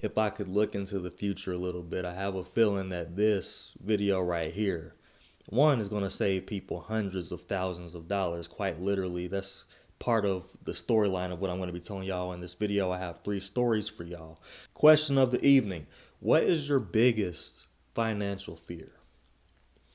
If I could look into the future a little bit, I have a feeling that this video right here, one, is going to save people hundreds of thousands of dollars, quite literally. That's part of the storyline of what I'm going to be telling y'all in this video. I have 3 stories for y'all. Question of the evening: what is your biggest financial fear?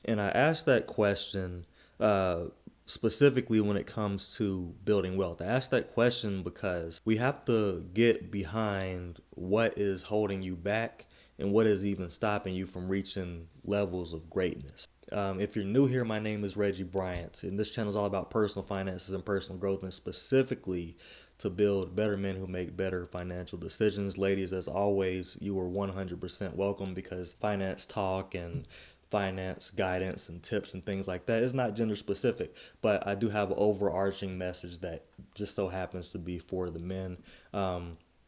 And I asked that question uh, specifically when it comes to building wealth. I asked that question because we have to get behind what is holding you back and what is even stopping you from reaching levels of greatness. If you're new here, my name is Reggie Bryant, and this channel is all about personal finances and personal growth, and specifically to build better men who make better financial decisions. Ladies, as always, you are 100% welcome, because finance talk and finance guidance and tips and things like that is not gender specific, but I do have an overarching message that just so happens to be for the men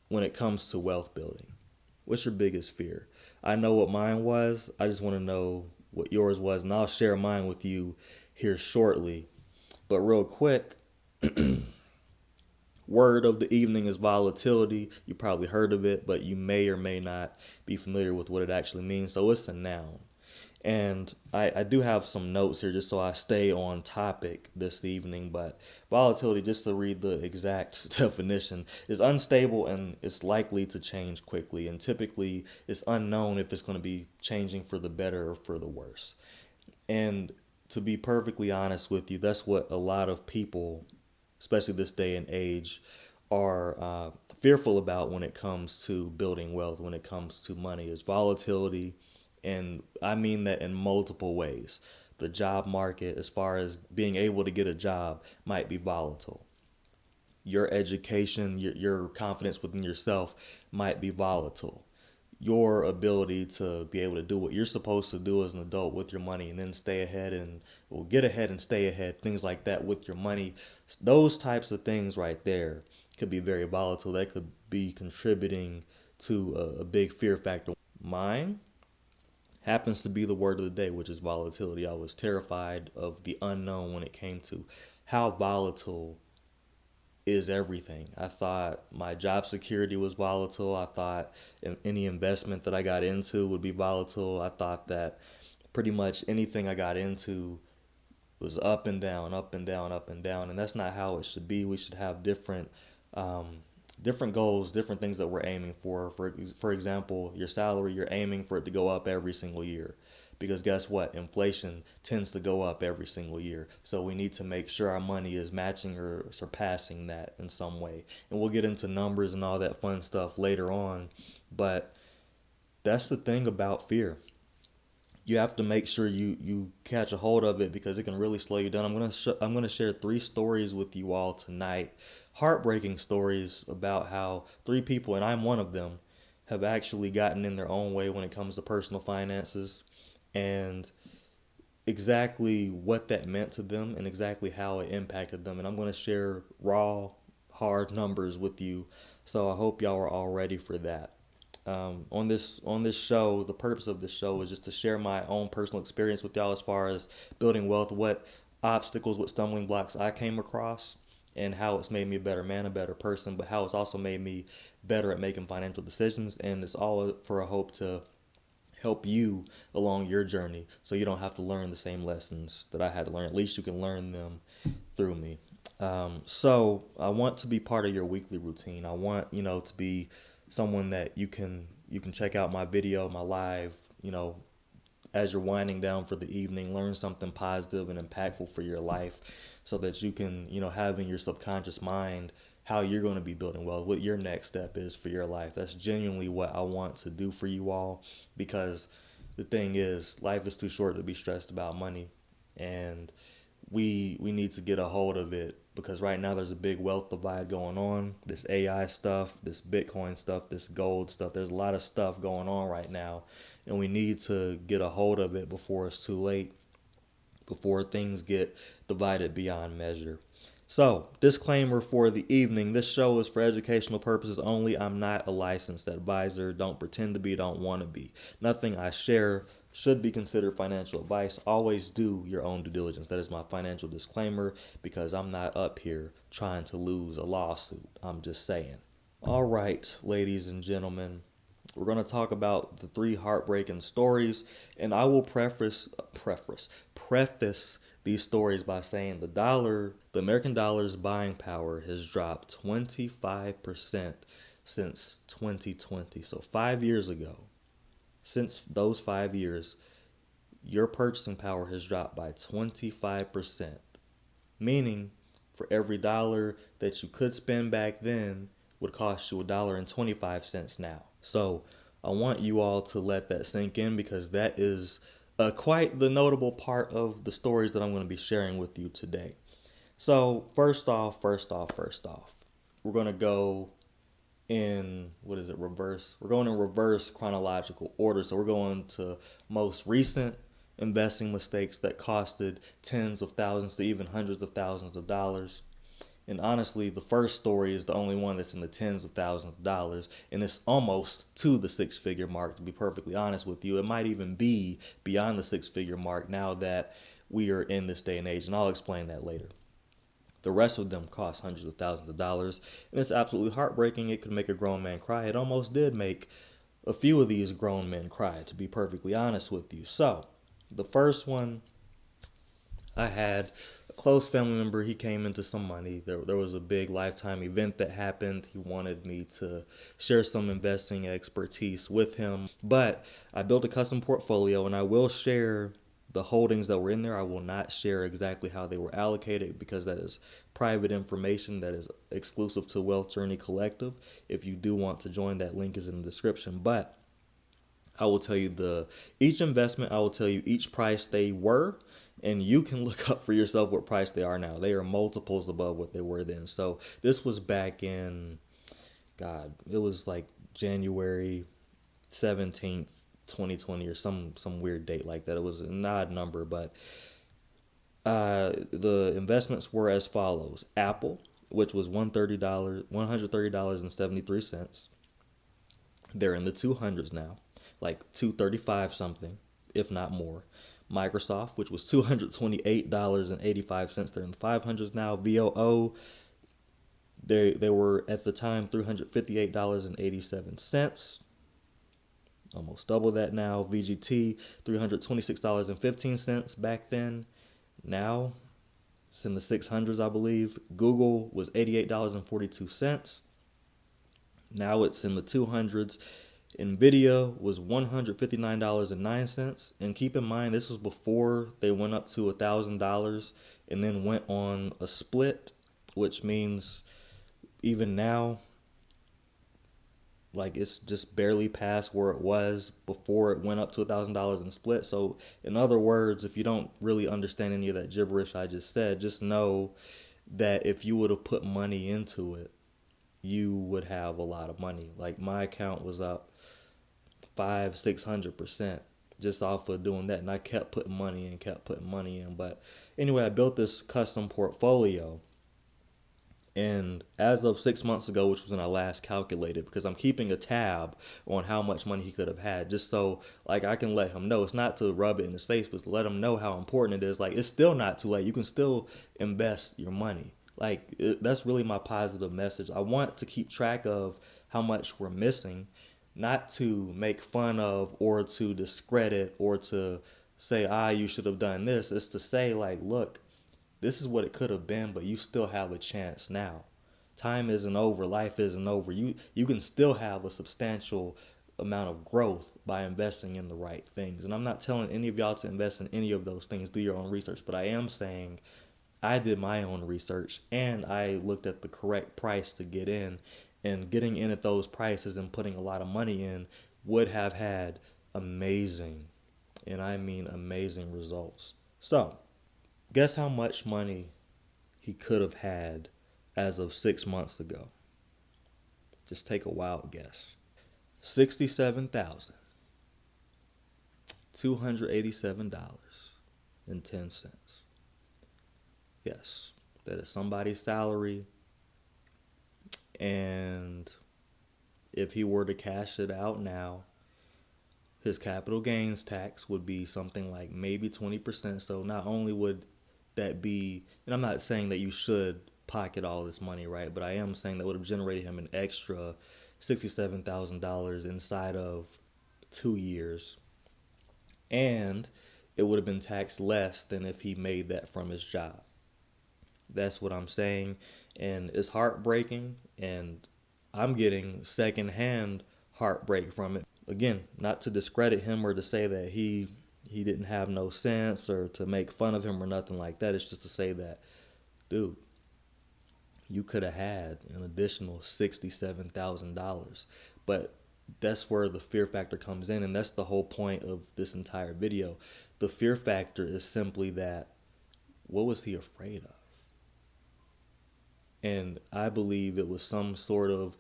when it comes to wealth building. What's your biggest fear? I know what mine was. I just want to know what yours was, and I'll share mine with you here shortly. But real quick, word of the evening is volatility. You probably heard of it, but you may or may not be familiar with what it actually means. So it's a noun. And I do have some notes here just so I stay on topic this evening. But volatility, just to read the exact definition, is unstable and it's likely to change quickly. And typically, it's unknown if it's going to be changing for the better or for the worse. And to be perfectly honest with you, that's what a lot of people, especially this day and age, are fearful about when it comes to building wealth, when it comes to money, is volatility. And I mean that in multiple ways. The job market, as far as being able to get a job, might be volatile. Your education, your confidence within yourself might be volatile. Your ability to be able to do what you're supposed to do as an adult with your money, and then stay ahead and, well, get ahead and stay ahead, things like that with your money, those types of things right there could be very volatile. That could be contributing to a big fear factor. Mine happens to be the word of the day, which is volatility. I was terrified of the unknown when it came to how volatile is everything. I thought my job security was volatile. I thought any investment that I got into would be volatile. I thought that pretty much anything I got into was up and down, up and down, up and down, and that's not how it should be. We should have um, different goals, different things that we're aiming for. For example, your salary, you're aiming for it to go up every single year, because guess what? Inflation tends to go up every single year. So we need to make sure our money is matching or surpassing that in some way. And we'll get into numbers and all that fun stuff later on, but that's the thing about fear. You have to make sure you catch a hold of it, because it can really slow you down. I'm gonna share 3 stories with you all tonight, heartbreaking stories about how 3 people, and I'm one of them, have actually gotten in their own way when it comes to personal finances, and exactly what that meant to them and exactly how it impacted them. And I'm gonna share raw, hard numbers with you. So I hope y'all are all ready for that. On this show, the purpose of this show is just to share my own personal experience with y'all as far as building wealth, what obstacles, what stumbling blocks I came across, and how it's made me a better man, a better person, but how it's also made me better at making financial decisions. And it's all for a hope to help you along your journey, so you don't have to learn the same lessons that I had to learn. At least you can learn them through me. So I want to be part of your weekly routine. I want, to be someone that you can check out my video, my live, as you're winding down for the evening, learn something positive and impactful for your life, so that you can, have in your subconscious mind how you're going to be building wealth, what your next step is for your life. That's genuinely what I want to do for you all, because the thing is, life is too short to be stressed about money, and we need to get a hold of it, because right now there's a big wealth divide going on. This AI stuff, this Bitcoin stuff, this gold stuff. There's a lot of stuff going on right now, and we need to get a hold of it before it's too late, before things get divided beyond measure. So, disclaimer for the evening: this show is for educational purposes only. I'm not a licensed advisor. Don't pretend to be, don't want to be. Nothing I share should be considered financial advice. Always do your own due diligence. That is my financial disclaimer, because I'm not up here trying to lose a lawsuit. I'm just saying. All right, ladies and gentlemen, We're going to talk about the three heartbreaking stories, and I will preface these stories by saying the American dollar's buying power has dropped 25% since 2020. So 5 years ago, since those 5 years, your purchasing power has dropped by 25%. Meaning, for every dollar that you could spend back then would cost you $1.25 now. So I want you all to let that sink in because that is quite the notable part of the stories that I'm going to be sharing with you today. So first off, we're going to go in what is it reverse we're going in reverse chronological order, so we're going to most recent investing mistakes that costed tens of thousands to even hundreds of thousands of dollars. And honestly, the first story is the only one that's in the tens of thousands of dollars, and it's almost to the six figure mark, to be perfectly honest with you. It might even be beyond the six figure mark now that we are in this day and age, and I'll explain that later. The rest of them cost hundreds of thousands of dollars, and it's absolutely heartbreaking. It could make a grown man cry. It almost did make a few of these grown men cry, to be perfectly honest with you. So, the first one, I had a close family member. He came into some money. There was a big lifetime event that happened. He wanted me to share some investing expertise with him. But I built a custom portfolio, and I will share the holdings that were in there. I will not share exactly how they were allocated because that is private information that is exclusive to Wealth Journey Collective. If you do want to join, that link is in the description. But I will tell you each investment, I will tell you each price they were, and you can look up for yourself what price they are now. They are multiples above what they were then. So this was back in, God, it was like January 17th, 2020, or some weird date like that. It was an odd number, but the investments were as follows: Apple, which was $130.73. They're in the 200s now, like 235 something, if not more. Microsoft, which was $228.85. They're in the 500s now. VOO, they were at the time $358.87. Almost double that now. VGT, $326.15 back then. Now it's in the 600s, I believe. Google was $88.42. Now it's in the 200s. Nvidia was $159.09. And keep in mind, this was before they went up to $1,000 and then went on a split, which means even now, like, it's just barely past where it was before it went up to $1,000 and split. So in other words, if you don't really understand any of that gibberish I just said, just know that if you would have put money into it, you would have a lot of money. Like, my account was up 500-600% just off of doing that, and I kept putting money in. But anyway, I built this custom portfolio, and as of 6 months ago, which was when I last calculated, because I'm keeping a tab on how much money he could have had, just so, like, I can let him know. It's not to rub it in his face, but to let him know how important it is. Like, it's still not too late. You can still invest your money. Like, that's really my positive message. I want to keep track of how much we're missing, not to make fun of or to discredit or to say, you should have done this. It's to say, like, look, this is what it could have been, but you still have a chance now. Time isn't over. Life isn't over. You can still have a substantial amount of growth by investing in the right things. And I'm not telling any of y'all to invest in any of those things. Do your own research. But I am saying I did my own research, and I looked at the correct price to get in. And getting in at those prices and putting a lot of money in would have had amazing, and I mean amazing, results. So, guess how much money he could have had as of 6 months ago? Just take a wild guess. $67,287.10. Yes, that is somebody's salary. And if he were to cash it out now, his capital gains tax would be something like maybe 20%. So not only would that be, and I'm not saying that you should pocket all this money, right? But I am saying that would have generated him an extra $67,000 inside of 2 years, and it would have been taxed less than if he made that from his job. That's what I'm saying, and it's heartbreaking, and I'm getting secondhand heartbreak from it. Again, not to discredit him or to say that he didn't have no sense or to make fun of him or nothing like that. It's just to say that, dude, you could have had an additional $67,000. But that's where the fear factor comes in, and that's the whole point of this entire video. The fear factor is simply that, what was he afraid of? And I believe it was some sort of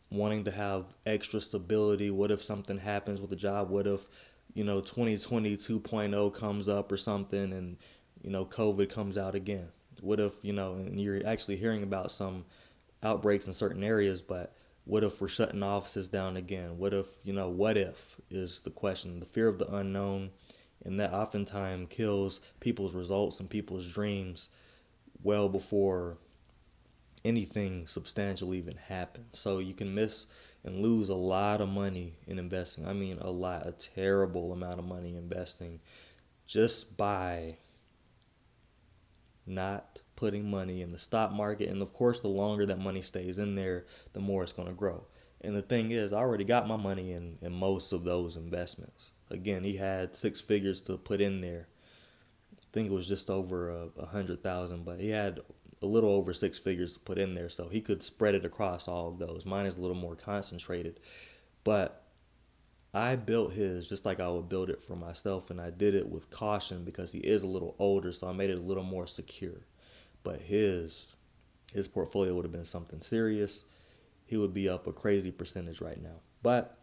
wanting to have extra stability. What if something happens with the job? What if, 2020 2.0 comes up or something, and, COVID comes out again? What if, and you're actually hearing about some outbreaks in certain areas, but what if we're shutting offices down again? What if is the question. The fear of the unknown, and that oftentimes kills people's results and people's dreams well before anything substantial even happens. So you can miss and lose a lot of money in investing. I mean, a terrible amount of money investing just by not putting money in the stock market. And of course, the longer that money stays in there, the more it's going to grow. And the thing is, I already got my money in most of those investments. Again, he had 6 figures to put in there. I think it was just over 100,000, but he had a little over 6 figures to put in there, so he could spread it across all of those. Mine is a little more concentrated, but I built his just like I would build it for myself, and I did it with caution because he is a little older, so I made it a little more secure. But his portfolio would have been something serious. He would be up a crazy percentage right now. But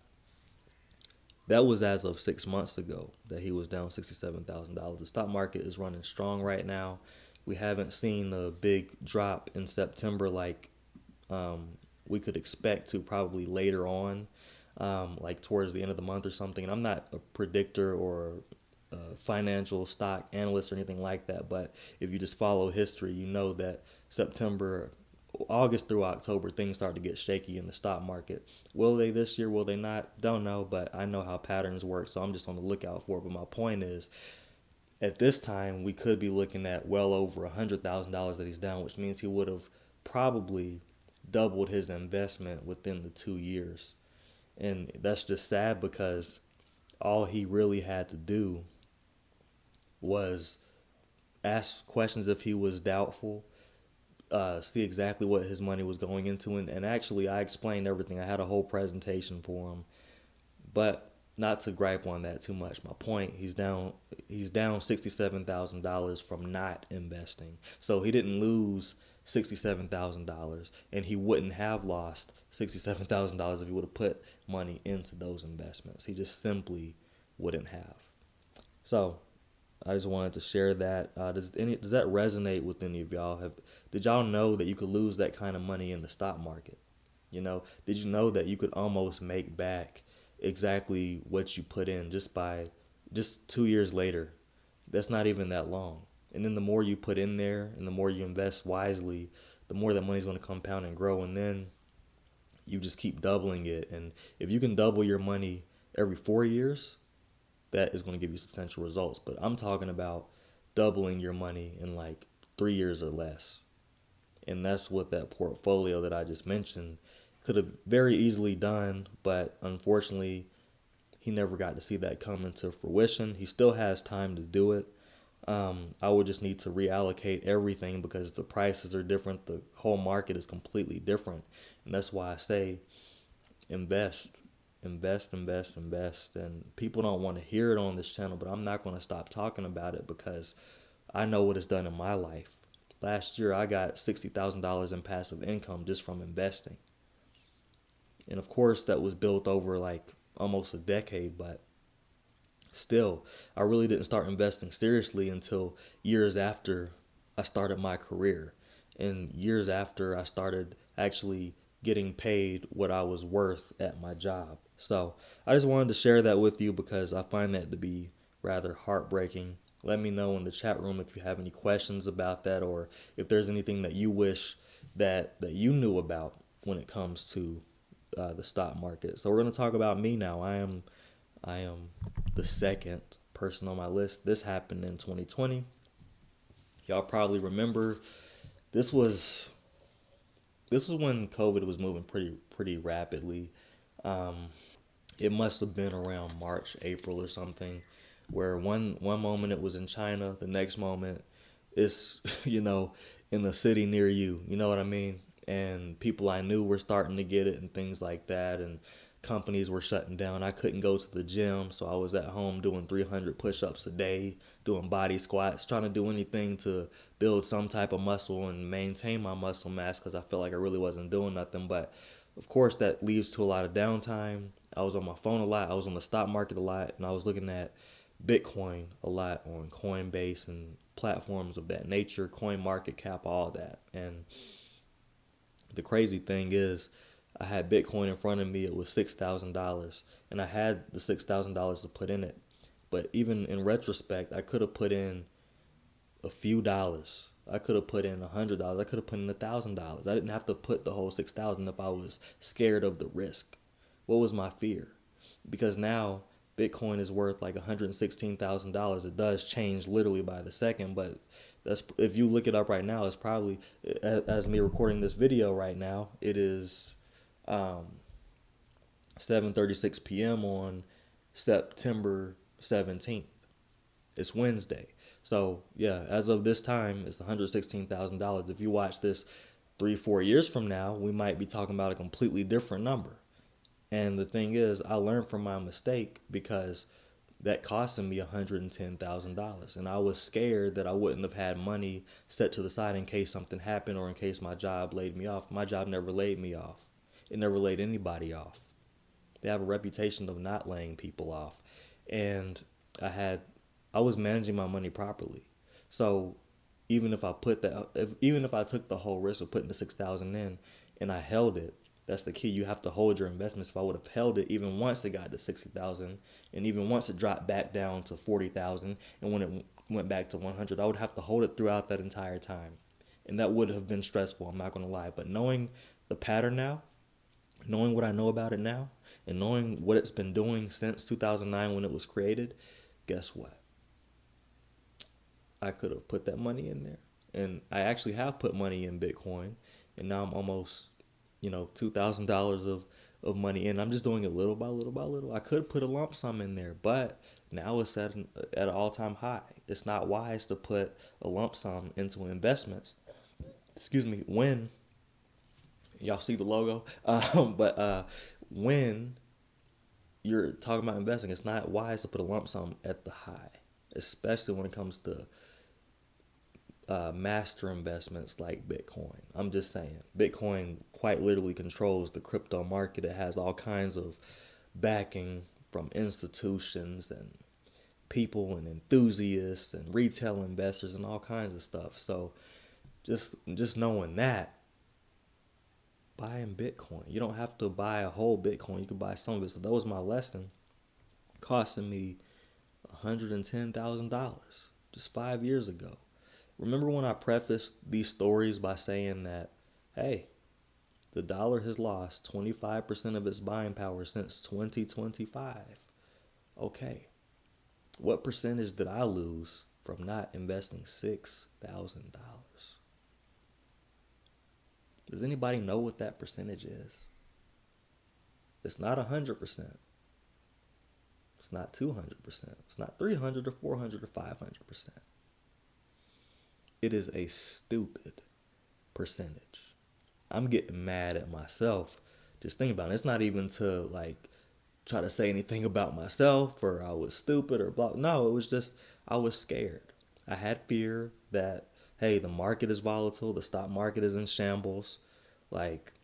that was as of 6 months ago that he was down $67,000. The stock market is running strong right now. We haven't seen a big drop in September like we could expect to probably later on, like towards the end of the month or something. And I'm not a predictor or a financial stock analyst or anything like that, but if you just follow history, you know that August through October, things start to get shaky in the stock market. Will they this year? Will they not? Don't know, but I know how patterns work, so I'm just on the lookout for it. But my point is, at this time, we could be looking at well over $100,000 that he's down, which means he would have probably doubled his investment within the 2 years. And that's just sad because all he really had to do was ask questions if he was doubtful, see exactly what his money was going into. And actually, I explained everything. I had a whole presentation for him. But not to gripe on that too much. My point, he's down $67,000 from not investing. So he didn't lose $67,000, and he wouldn't have lost $67,000 if he would have put money into those investments. He just simply wouldn't have. So I just wanted to share that. Does that resonate with any of y'all? Did y'all know that you could lose that kind of money in the stock market? Did you know that you could almost make back exactly what you put in just 2 years later? That's not even that long. And then the more you put in there and the more you invest wisely, the more that money's going to compound and grow, and then you just keep doubling it. And if you can double your money every 4 years, that is going to give you substantial results. But I'm talking about doubling your money in like 3 years or less. And that's what that portfolio that I just mentioned could have very easily done, but unfortunately, he never got to see that come into fruition. He still has time to do it. I would just need to reallocate everything because the prices are different. The whole market is completely different. And that's why I say invest. And people don't want to hear it on this channel, but I'm not going to stop talking about it because I know what it's done in my life. Last year, I got $60,000 in passive income just from investing. And of course, that was built over like almost a decade, but still, I really didn't start investing seriously until years after I started my career and years after I started actually getting paid what I was worth at my job. So I just wanted to share that with you because I find that to be rather heartbreaking. Let me know in the chat room if you have any questions about that, or if there's anything that you wish that you knew about when it comes to the stock market. So we're going to talk about me now. I am the second person on my list. This happened in 2020. Y'all probably remember this was this was when COVID was moving pretty rapidly. Um, it must have been around March, April or something, where one moment it was in China, the next moment it's in a city near you. You know what I mean? And people I knew were starting to get it and things like that, and companies were shutting down. I couldn't go to the gym, so I was at home doing 300 push-ups a day, doing body squats, trying to do anything to build some type of muscle and maintain my muscle mass because I felt like I really wasn't doing nothing. But of course, that leads to a lot of downtime. I was on my phone a lot. I was on the stock market a lot, and I was looking at Bitcoin a lot on Coinbase and platforms of that nature, Coin Market Cap, all that. And the crazy thing is, I had Bitcoin in front of me. It was $6,000, and I had the $6,000 to put in it. But even in retrospect, I could have put in a few dollars. I could have put in $100. I could have put in $1,000. I didn't have to put the whole 6,000 if I was scared of the risk. What was my fear? Because now Bitcoin is worth like $116,000. It does change literally by the second, but that's if you look it up right now, it's probably as me recording this video right now. It is um, 7:36 p.m. on September 17th. It's Wednesday. So yeah, as of this time, it's $116,000. If you watch this 3, 4 years from now, we might be talking about a completely different number. And the thing is, I learned from my mistake because that costed me $110,000. And I was scared that I wouldn't have had money set to the side in case something happened or in case my job laid me off. My job never laid me off. It never laid anybody off. They have a reputation of not laying people off. And I had I was managing my money properly. So even if I took the whole risk of putting the 6,000 in and I held it, that's the key. You have to hold your investments. If I would have held it even once it got to 60,000 and even once it dropped back down to 40,000 and when it went back to 100, I would have to hold it throughout that entire time. And that would have been stressful, I'm not going to lie. But knowing the pattern now, knowing what I know about it now, and knowing what it's been doing since 2009 when it was created, guess what? I could have put that money in there. And I actually have put money in Bitcoin. And now I'm almost, $2,000 of money in. I'm just doing it little by little by little. I could put a lump sum in there, but now it's at an all-time high. It's not wise to put a lump sum into investments. Excuse me, when y'all see the logo, but when you're talking about investing, it's not wise to put a lump sum at the high, especially when it comes to master investments like Bitcoin. I'm just saying, Bitcoin quite literally controls the crypto market. It has all kinds of backing from institutions and people and enthusiasts and retail investors and all kinds of stuff. So just knowing that, buying Bitcoin, you don't have to buy a whole Bitcoin. You can buy some of it. So that was my lesson, costing me $110,000 just 5 years ago. Remember when I prefaced these stories by saying that, hey, the dollar has lost 25% of its buying power since 2025. Okay, what percentage did I lose from not investing $6,000? Does anybody know what that percentage is? It's not 100%. It's not 200%. It's not 300 or 400 or 500%. It is a stupid percentage. I'm getting mad at myself just thinking about it. It's not even to try to say anything about myself or I was stupid or blah. No, it was just I was scared. I had fear that, hey, the market is volatile, the stock market is in shambles. Like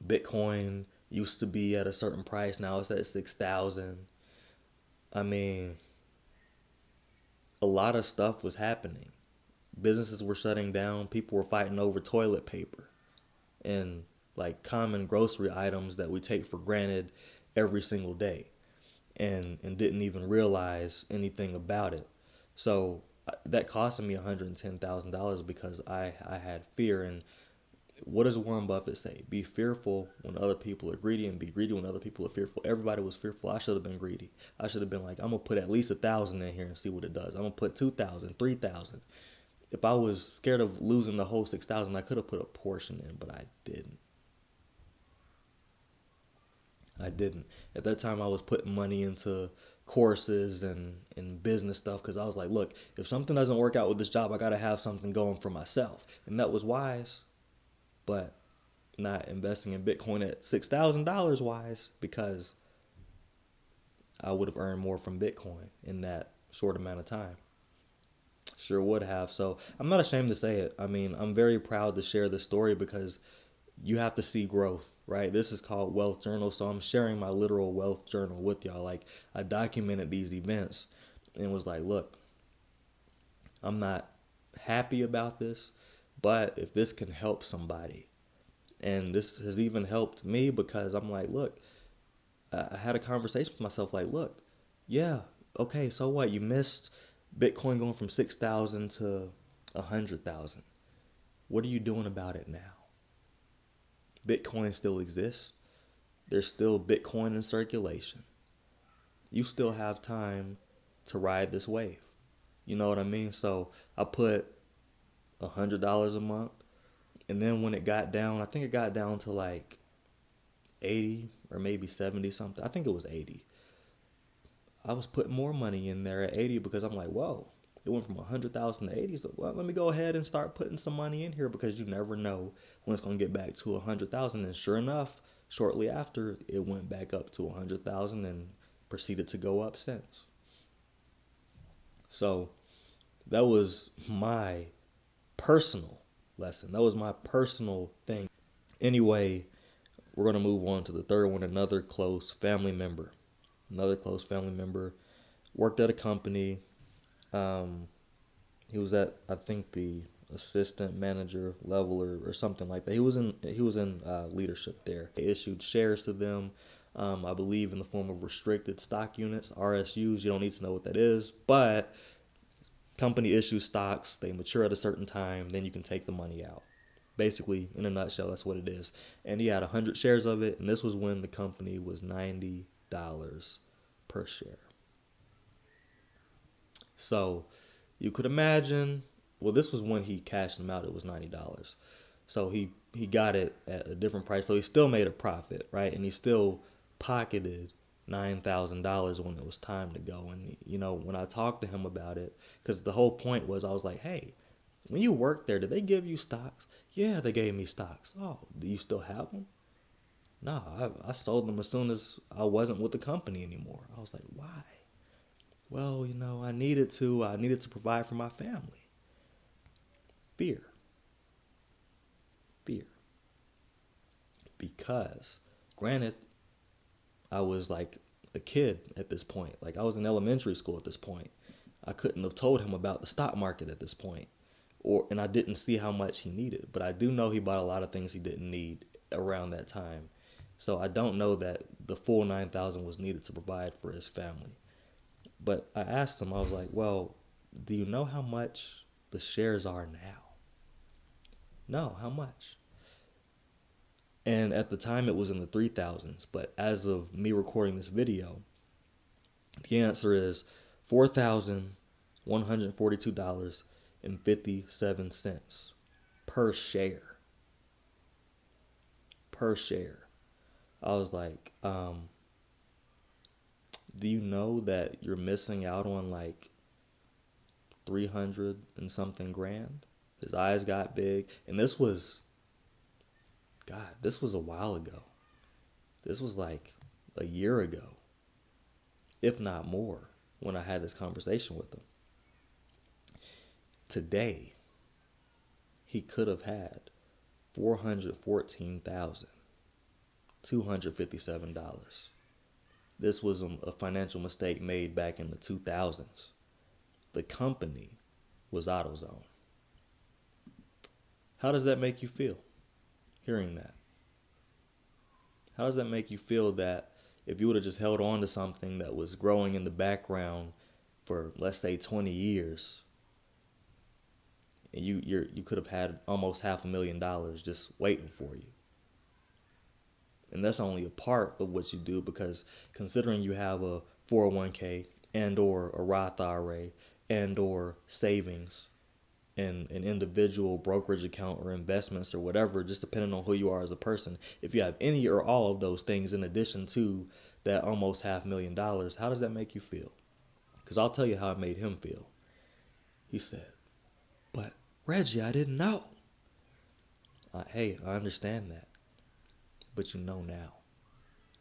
Bitcoin used to be at a certain price, now it's at 6,000. I mean, a lot of stuff was happening. Businesses were shutting down, people were fighting over toilet paper and common grocery items that we take for granted every single day and didn't even realize anything about it. So that costed me $110,000 because I had fear. And What does Warren Buffett say? Be fearful when other people are greedy, and be greedy when other people are fearful. Everybody was fearful. I should have been greedy. I should have been like, I'm gonna put at least 1,000 in here and see what it does. I'm gonna put 2,000, 3,000. If I was scared of losing the whole 6,000, I could have put a portion in, but I didn't. I didn't. At that time, I was putting money into courses and business stuff because I was like, look, if something doesn't work out with this job, I got to have something going for myself. And that was wise, but not investing in Bitcoin at $6,000 wise because I would have earned more from Bitcoin in that short amount of time. Sure would have. So I'm not ashamed to say it. I mean, I'm very proud to share this story because you have to see growth, right? This is called Wealth Journal. So I'm sharing my literal wealth journal with y'all. Like, I documented these events and was like, look, I'm not happy about this, but if this can help somebody, and this has even helped me because I'm like, look, I had a conversation with myself like, look, yeah, okay, so what? You missed Bitcoin going from 6,000 to 100,000. What are you doing about it now? Bitcoin still exists. There's still Bitcoin in circulation. You still have time to ride this wave. You know what I mean? So I put $100 a month, and then when it got down, I think it got down to like 80 or maybe 70 something. I think it was 80. I was putting more money in there at 80 because I'm like, whoa, it went from 100,000 to 80. So well, let me go ahead and start putting some money in here because you never know when it's going to get back to 100,000. And sure enough, shortly after, it went back up to 100,000 and proceeded to go up since. So that was my personal lesson. That was my personal thing. Anyway, we're going to move on to the third one. Another close family member worked at a company. He was at, I think, the assistant manager level or something like that. He was in leadership there. They issued shares to them, I believe in the form of restricted stock units, RSUs. You don't need to know what that is, but company issues stocks. They mature at a certain time, then you can take the money out. Basically, in a nutshell, that's what it is. And he had 100 shares of it, and this was when the company was $90 per share. So you could imagine, well, this was when he cashed them out. It was $90. So he got it at a different price. So he still made a profit, right? And he still pocketed $9,000 when it was time to go. And, when I talked to him about it, because the whole point was I was like, hey, when you worked there, did they give you stocks? Yeah, they gave me stocks. Oh, do you still have them? No, I sold them as soon as I wasn't with the company anymore. I was like, why? Well, I needed to provide for my family. Fear. Fear. Because, granted, I was like a kid at this point. Like, I was in elementary school at this point. I couldn't have told him about the stock market at this point. And I didn't see how much he needed. But I do know he bought a lot of things he didn't need around that time. So I don't know that the full 9,000 was needed to provide for his family. But I asked him, I was like, well, do you know how much the shares are now? No, how much? And at the time it was in the 3,000s. But as of me recording this video, the answer is $4,142.57 per share. Per share. I was like, do you know that you're missing out on like 300 and something grand? His eyes got big. And this was a while ago. This was like a year ago, if not more, when I had this conversation with him. Today, he could have had $414,257. This was a financial mistake made back in the 2000s. The company was AutoZone. How does that make you feel, hearing that? How does that make you feel that if you would have just held on to something that was growing in the background for, let's say, 20 years, and you could have had almost $500,000 just waiting for you. And that's only a part of what you do, because considering you have a 401k and or a Roth IRA and or savings and an individual brokerage account or investments or whatever, just depending on who you are as a person, if you have any or all of those things in addition to that almost $500,000, how does that make you feel? Because I'll tell you how it made him feel. He said, "But Reggie, I didn't know." Hey, I understand that, but you know now.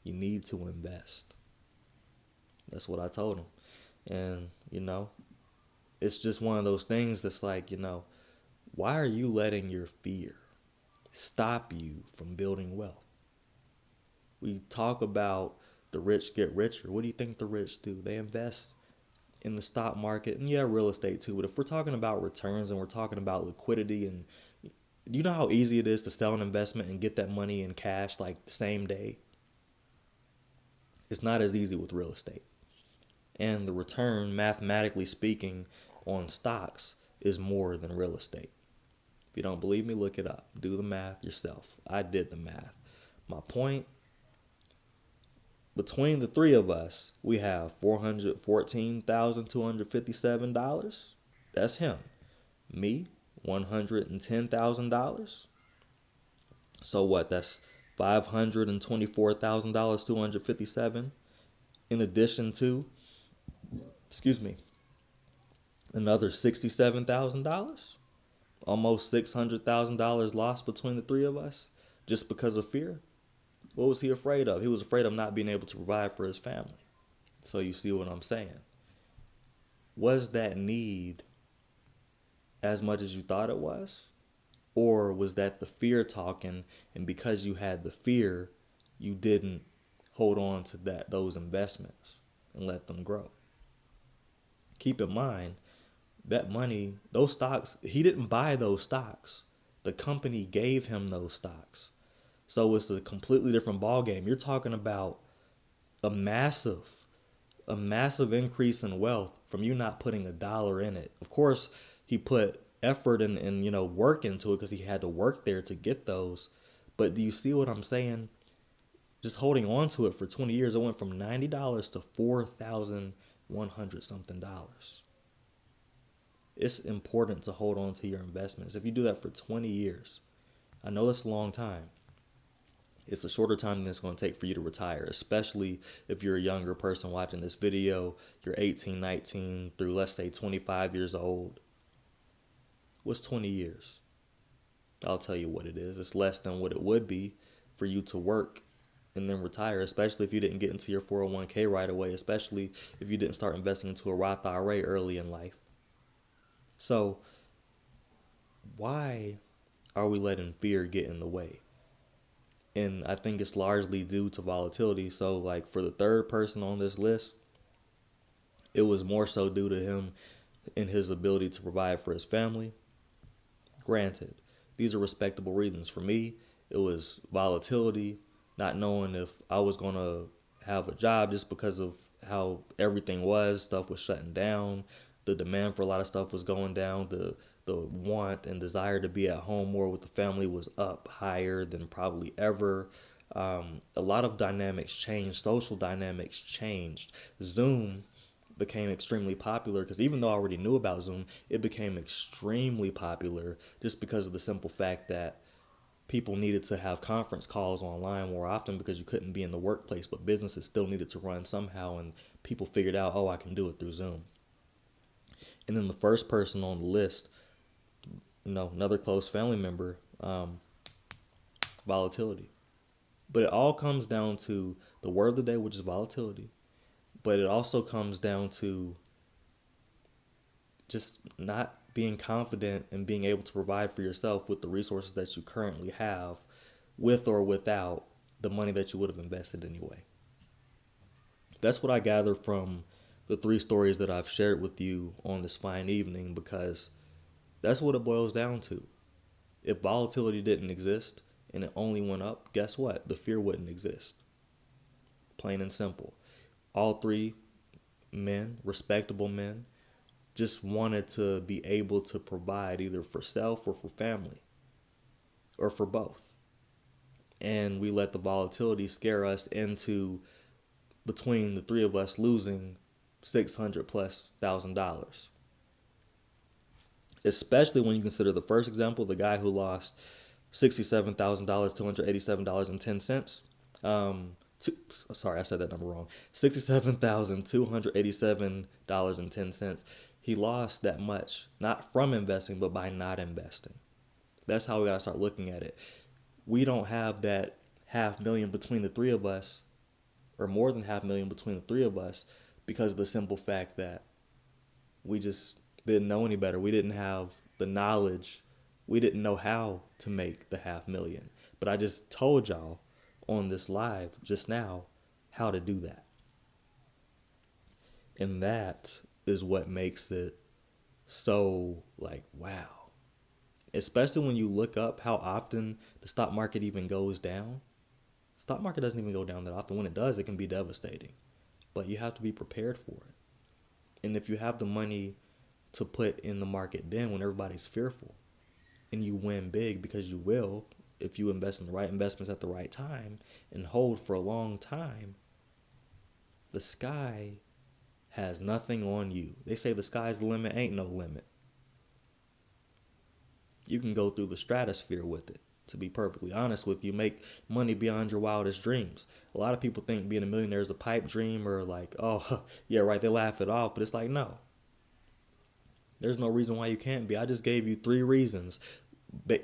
You need to invest. That's what I told him. And, it's just one of those things that's like, why are you letting your fear stop you from building wealth? We talk about the rich get richer. What do you think the rich do? They invest in the stock market and real estate too. But if we're talking about returns and we're talking about liquidity, and do you know how easy it is to sell an investment and get that money in cash like the same day? It's not as easy with real estate. And the return, mathematically speaking, on stocks is more than real estate. If you don't believe me, look it up. Do the math yourself. I did the math. My point, between the three of us, we have $414,257. That's him. Me, $110,000. So what? That's $524,257 in addition to, another $67,000. Almost $600,000 lost between the three of us just because of fear. What was he afraid of? He was afraid of not being able to provide for his family. So you see what I'm saying? Was that need as much as you thought it was? Or was that the fear talking, and because you had the fear, you didn't hold on to those investments and let them grow? Keep in mind, that money, those stocks, he didn't buy those stocks. The company gave him those stocks. So it's a completely different ballgame. You're talking about a massive increase in wealth from you not putting a dollar in it. Of course, he put effort and work into it because he had to work there to get those. But do you see what I'm saying? Just holding on to it for 20 years, it went from $90 to $4,100 something dollars. It's important to hold on to your investments. If you do that for 20 years, I know that's a long time. It's a shorter time than it's going to take for you to retire, especially if you're a younger person watching this video. You're 18, 19 through, let's say, 25 years old. What's 20 years? I'll tell you what it is. It's less than what it would be for you to work and then retire, especially if you didn't get into your 401k right away, especially if you didn't start investing into a Roth IRA early in life. So why are we letting fear get in the way? And I think it's largely due to volatility. So like for the third person on this list, it was more so due to him and his ability to provide for his family. Granted, these are respectable reasons. For me, it was volatility, not knowing if I was going to have a job just because of how everything was. Stuff was shutting down. The demand for a lot of stuff was going down. The want and desire to be at home more with the family was up higher than probably ever. A lot of dynamics changed. Social dynamics changed. Zoom became extremely popular because even though I already knew about Zoom, it became extremely popular just because of the simple fact that people needed to have conference calls online more often because you couldn't be in the workplace, but businesses still needed to run somehow, and people figured out, I can do it through Zoom. And then the first person on the list, another close family member, volatility. But it all comes down to the word of the day, which is volatility. But it also comes down to just not being confident and being able to provide for yourself with the resources that you currently have, with or without the money that you would have invested anyway. That's what I gather from the three stories that I've shared with you on this fine evening, because that's what it boils down to. If volatility didn't exist and it only went up, guess what? The fear wouldn't exist. Plain and simple. All three men, respectable men, just wanted to be able to provide either for self or for family or for both. And we let the volatility scare us into, between the three of us, losing 600 plus $1,000. Especially when you consider the first example, the guy who lost $67,000, $287.10. Sorry, I said that number wrong. $67,287.10. He lost that much, not from investing, but by not investing. That's how we gotta start looking at it. We don't have that half million between the three of us, or more than half million between the three of us, because of the simple fact that we just didn't know any better. We didn't have the knowledge. We didn't know how to make the half million. But I just told y'all on this live just now how to do that. And that is what makes it so like, wow. Especially when you look up how often the stock market even goes down. Stock market doesn't even go down that often. When it does, it can be devastating. But you have to be prepared for it. And if you have the money to put in the market then when everybody's fearful, and you win big, because you will if you invest in the right investments at the right time and hold for a long time, the sky has nothing on you. They say the sky's the limit, ain't no limit. You can go through the stratosphere with it. To be perfectly honest with you, make money beyond your wildest dreams. A lot of people think being a millionaire is a pipe dream, or like, oh, yeah, right, they laugh it off, but it's like, no. There's no reason why you can't be. I just gave you 3 reasons,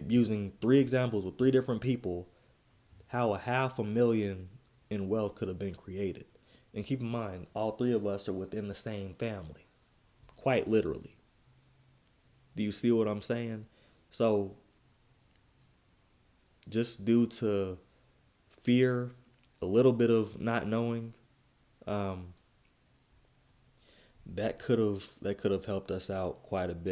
using 3 examples with 3 different people, how a $500,000 in wealth could have been created. And keep in mind, all 3 of us are within the same family, quite literally. Do you see what I'm saying? So, just due to fear, a little bit of not knowing, um, that could have helped us out quite a bit.